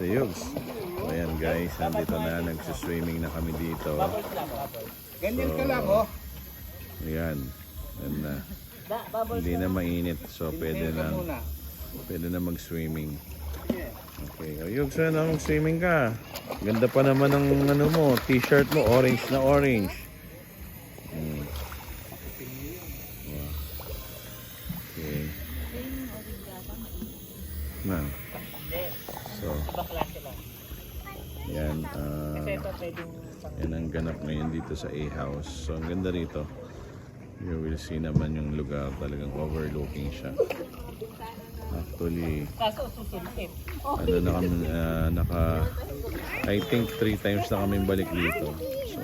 Si Yugs. So ayan guys, nandito na, nagsiswimming na kami dito. Ganyan ka lang, oh. Ayan. Ayan na. Hindi na mainit, so pwede na mag-swimming. Okay, oh, Yugs, na mag-swimming ka. Ganda pa naman ng ano mo, t-shirt mo, orange na orange. Wow. Okay. Na. So, yan, yan ang ganap ngayon dito sa A-House. So, ang ganda rito. You will see naman yung lugar, talagang overlooking siya. Actually, ano na kami, I think 3 times na kami balik dito. So,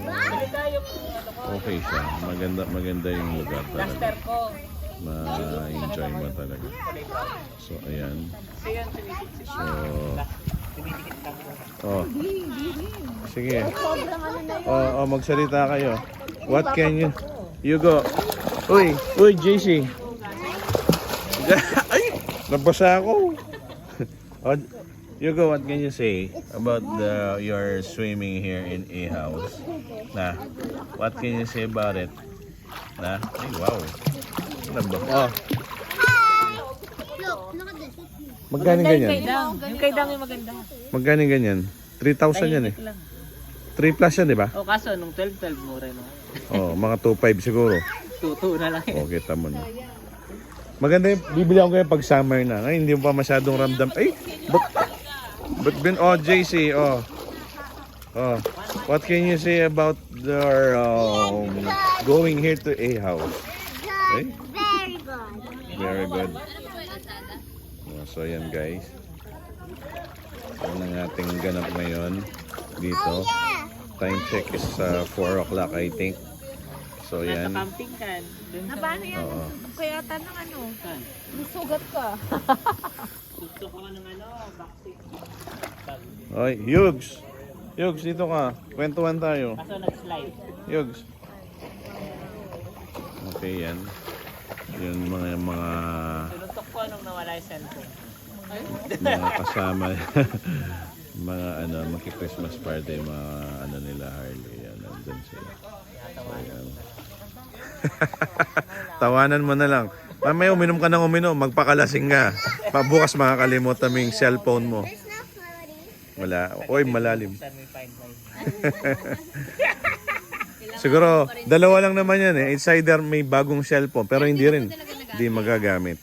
okay siya. Maganda yung lugar talaga. Ma-enjoy mo talaga. So, ayan. So, oh. Sige. Oh, magsalita kayo. What can you go? Uy, JC. Ay, nabasa ako. Oh, Hugo, what can you say about your swimming here in A-House? Na, what can you say about it? Na, ay, wow. Ano ba? Oh. Magkano ganyan? Yung kay Dang yung maganda. Magkano ganyan? 3,000 yan eh. 3 plus yan, di ba? O kaso, nung 12 mura no. Oh, mga 2,500 siguro. 2 na lang yun. Oh, kita mo na. Maganda yung, bibili ako kayo pag summer na. Ay, hindi mo pa masyadong ramdam. Ay, but been, oh, JC, oh. Oh, what can you say about their going here to A-House? Eh? Very good. Very good. So, yan guys. Yan ang ating ganap ngayon dito. Time check is 4 o'clock, I think. So, yan. Nasa camping kan. Paano yan? Oo. Kaya tanong ano? Sugat ka. Gusto ko ng vaccine. Oy, Yugs! Yugs, dito ka. Kwentuhan tayo. Kaso nag-slide. Yugs. Okay, yan. Yun mga Sinuntok ko nung nawala yung cellphone. mga kasama. Mga maki-Christmas party, mga nila Harley. Yan, nandun sila. So, yan. Tawanan mo na lang. Mamaya uminom ka ng uminom, magpakalasing ka. Pabukas makakalimutan mo yung cellphone mo. Wala. Oy, malalim. Siguro, dalawa lang naman yan eh. It's either may bagong cellphone, pero hindi rin. Hindi magagamit.